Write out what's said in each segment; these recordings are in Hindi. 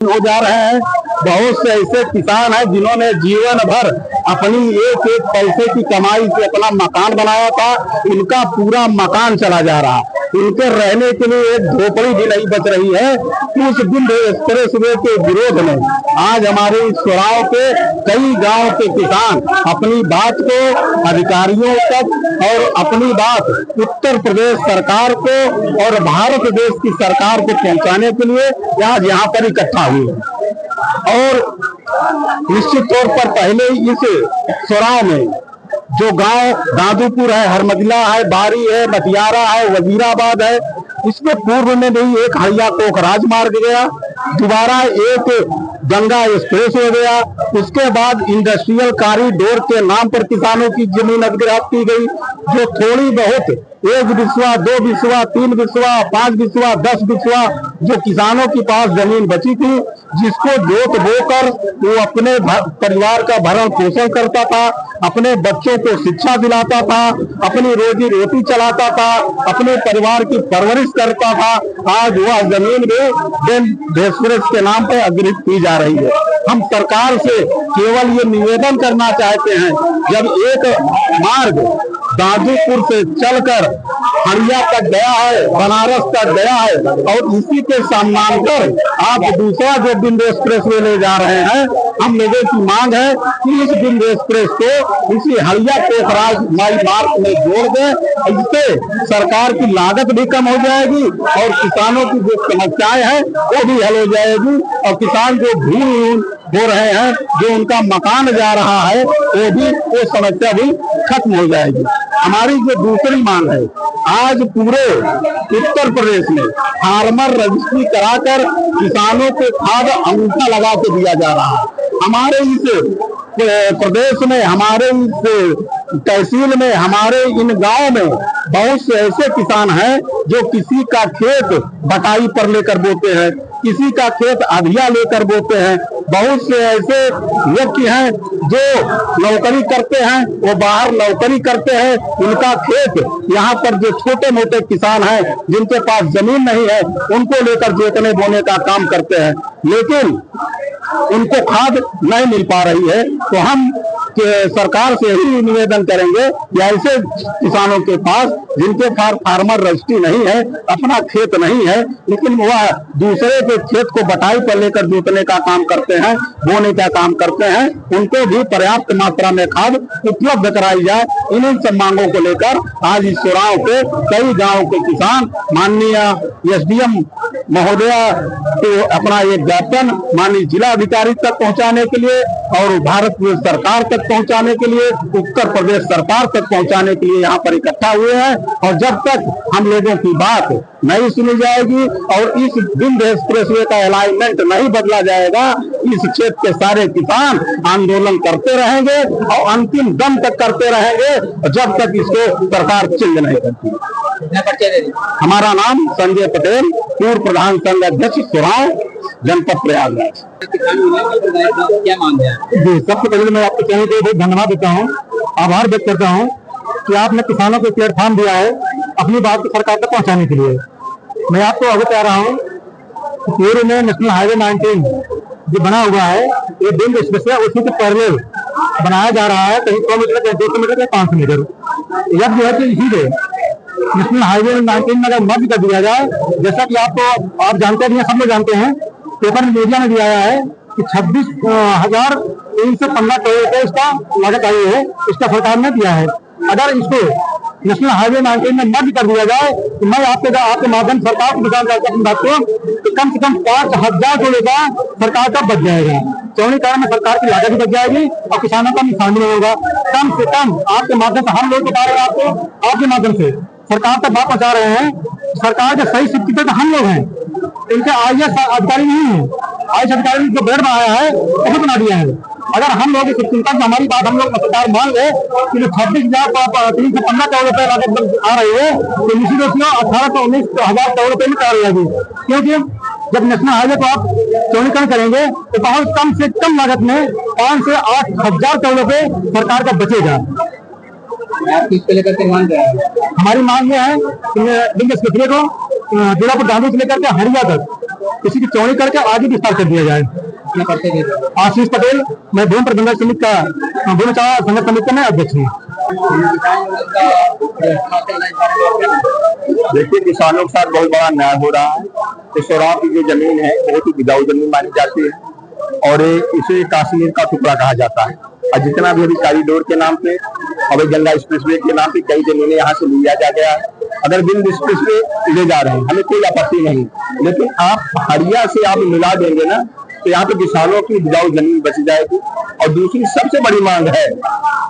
हो जा रहे हैं। बहुत से ऐसे किसान हैं जिन्होंने जीवन भर अपनी एक एक पैसे की कमाई से अपना मकान बनाया था, इनका पूरा मकान चला जा रहा है। इनके रहने के लिए एक झोपड़ी भी नहीं बच रही है। उस बिंदु एक्सप्रेसवे के विरोध में आज हमारे इस चौराहों के कई गांव के किसान अपनी बात को अधिकारियों तक और अपनी बात उत्तर प्रदेश सरकार को और भारत देश की सरकार को पहुंचाने के लिए आज यहाँ पर इकट्ठा हुए। और निश्चित तौर पर पहले इस चौराहे में जो गांव दादूपुर है, हरमदिला है, बारी है, मतियारा है, वजीराबाद है, इसमें पूर्व में भी एक हड़िया कोक राजमार्ग गया, दोबारा एक गंगा एक्सप्रेस हो गया। उसके बाद इंडस्ट्रियल कॉरिडोर के नाम पर किसानों की जमीन अधिग्रहित की गई, जो थोड़ी बहुत 1 बिस्वा, 2 बिस्वा, 3 बिस्वा, 5 बिस्वा, 10 बिस्वा जो किसानों के पास जमीन बची थी, जिसको जोत बोकर वो अपने परिवार का भरण पोषण करता था, अपने बच्चों को शिक्षा दिलाता था, अपनी रोजी रोटी चलाता था, अपने परिवार की परवरिश करता था, आज वह जमीन भी एक्सप्रेस के नाम पर अधिग्रहित की जा रही है। हम सरकार से केवल ये निवेदन करना चाहते हैं, जब एक मार्ग दादूपुर से चलकर हड़िया तक गया है, बनारस तक गया है, और इसी के समानांतर आप दूसरा जो बिंदु एक्सप्रेस वे ले जा रहे हैं, हम लोगों की मांग है कि इस बिंदु एक्सप्रेस को इसी हड़िया कोखराज मार्ग में जोड़ दें। इससे सरकार की लागत भी कम हो जाएगी और किसानों की जो समस्याएं हैं वो भी हल हो जाएगी, और किसान जो भूल हो रहे हैं, जो उनका मकान जा रहा है, वो समस्या भी खत्म हो जाएगी। हमारी जो दूसरी मांग है, आज पूरे उत्तर प्रदेश में फार्मर रजिस्ट्री कराकर किसानों को खाद अंगूठा लगा के दिया जा रहा है। हमारे इस प्रदेश में, हमारे इस तहसील में, हमारे इन गांव में बहुत से ऐसे किसान हैं जो किसी का खेत बटाई पर लेकर बोते हैं, किसी का खेत अधिया लेकर बोते हैं। बहुत से ऐसे व्यक्ति हैं जो नौकरी करते हैं, वो बाहर नौकरी करते हैं, उनका खेत यहाँ पर जो छोटे मोटे किसान हैं जिनके पास जमीन नहीं है, उनको लेकर जोतने बोने का काम करते हैं, लेकिन उनको खाद नहीं मिल पा रही है। तो हम सरकार से यही निवेदन करेंगे कि ऐसे किसानों के पास जिनके पास फार्मर रजिस्ट्री नहीं है, अपना खेत नहीं है, लेकिन वह दूसरे के खेत को बटाई पर लेकर जोतने का काम करते हैं, बोने का काम करते हैं, उनको भी पर्याप्त मात्रा में खाद उपलब्ध कराई जाए। इन सब मांगों को लेकर आज इस चौराहों पे कई गाँव के किसान माननीय SDM महोदया को अपना एक ज्ञापन माननीय जिला अधिकारी तक पहुंचाने के लिए और भारत सरकार तक पहुंचाने के लिए, उत्तर प्रदेश सरकार तक पहुंचाने के लिए यहाँ पर इकट्ठा हुए हैं। और जब तक हम लोगों की बात नहीं सुनी जाएगी और इस बिंदु एक्सप्रेसवे का अलाइनमेंट नहीं बदला जाएगा, इस क्षेत्र के सारे किसान आंदोलन करते रहेंगे और अंतिम दम तक करते रहेंगे, जब तक इसको सरकार चेंज नहीं करती। हमारा नाम संजय पटेल, पूर्व प्रधान संघ अध्यक्ष चौराहा, जनपद प्रयागराज। क्या मांग है? जी, सबसे पहले मैं आपको कहने के लिए बहुत धन्यवाद देता हूँ, आभार व्यक्त करता हूँ कि आपने किसानों को प्लेटफॉर्म दिया है अपनी बात को सरकार तक पहुँचाने के लिए। मैं आपको अवगत कह रहा हूँ कि पूर्व में नेशनल हाईवे 19 जो बना हुआ है, ये बिंदु एक्सप्रेस है, उसी के पैरेलल बनाया जा रहा है, कहीं 100 मीटर या 200 मीटर या 500 मीटर। जब जो है कि इसीलिए नेशनल हाईवे 19 में अगर मर्ज कर दिया जाए, जैसा कि आप जानते हैं, सब लोग जानते हैं, पेपर मीडिया में भी आया है कि 26,315 करोड़ रुपए इसका लागत आई है, इसका सरकार ने दिया है। अगर इसको नेशनल हाईवे 19 में मर्ज कर दिया जाए तो मैं आपके माध्यम सरकार को बताना चाहता हूँ कि कम से कम 5,000 करोड़ का सरकार का बच जाएगा। चौड़ीकरण में सरकार की लागत भी बच जाएगी और किसानों का नुकसान भी नहीं होगा। कम से कम आपके माध्यम से हम लोग बता रहे हैं, आपको आपके माध्यम से सरकार तक बात पहुंचा रहे हैं। सरकार के सही शिक्षित तो हम लोग हैं, इनके IAS अधिकारी नहीं है। IAS अधिकारी जो बेड बनाया है वही बना दिया है। अगर हम लोग चिंता की हमारी बात हम लोग सरकार मान ले कि 26,315 करोड़ रुपए लागत आ रही है, तो निश्चित रूप से 18 से 19,000 करोड़ रुपए में आ रही है। क्योंकि जब नेशनल हाईवे को आप चौड़ीकरण करेंगे तो बहुत कम से कम लागत में 5 से 8,000 करोड़ रुपए सरकार का बचेगा। किसको लेकर के मांग रहे हैं? हमारी मांग ये है कि बिंदु एक्सप्रेसवे को जिला दादू से लेकर के हड़िया तक किसी की चौड़ी करके आगे विस्तार कर दिया जाए। क्या करते थे? आशीष पटेल, मैं भूमि प्रबंधक समिति का भूमि संघर्ष समिति में अध्यक्ष हूँ। देखिए, किसानों के साथ बहुत बड़ा अन्याय हो रहा है। किशोराव की जो जमीन है बहुत ही बिगाऊ जमीन मानी जाती है और इसे कश्मीर का टुकड़ा कहा जाता है। और जितना भी अभी कॉरिडोर के नाम पे और गंगा एक्सप्रेसवे के नाम पे कई जमीनें यहाँ से लिया जा गया है। अगर बिंद एक्सप्रेसवे ले जा रहे हैं, हमें कोई आपत्ति नहीं, लेकिन आप हरिया से आप मिला देंगे ना, तो यहाँ पे किसानों की बिगाऊ जमीन बच जाएगी। और दूसरी सबसे बड़ी मांग है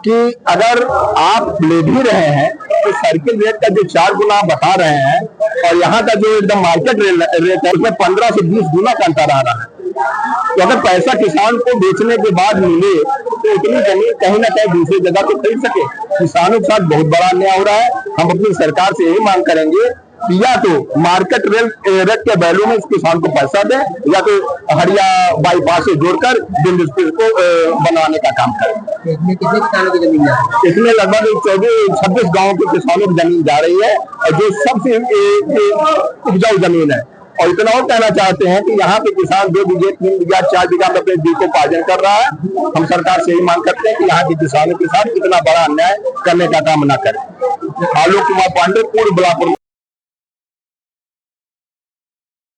कि अगर आप ले भी रहे हैं तो सर्किल रेट का जो 4 गुना आप बता रहे हैं और यहाँ का जो एकदम मार्केट रेट है उसमें 15 से 20 गुना का अंतर आ रहा है। तो अगर पैसा किसान को बेचने के बाद मिले तो इतनी जमीन कहीं ना कहीं दूसरी जगह तो खरीद सके। किसानों के साथ बहुत बड़ा अन्याय हो रहा है। हम अपनी सरकार से यही मांग करेंगे कि या तो मार्केट रेट के वैल्यू में इस किसान को पैसा दे, या तो हरिया बाईपास से जोड़कर बिंद को बनाने का काम करें। इसमें कितने किसानों की जमीन जा रही है? इसमें लगभग 26 गाँव के किसानों की जमीन जा रही है और जो सबसे उपजाऊ जमीन है। और इतना और कहना चाहते हैं कि यहाँ पे किसान 2 बीघे 3 बीघा 4 बीघा में अपने जीविकोपार्जन कर रहा है। हम सरकार से यही मांग करते हैं कि यहाँ के किसानों के साथ इतना बड़ा अन्याय करने का काम न करें। आलोक कुमार पांडे, पूर्व बलापुर।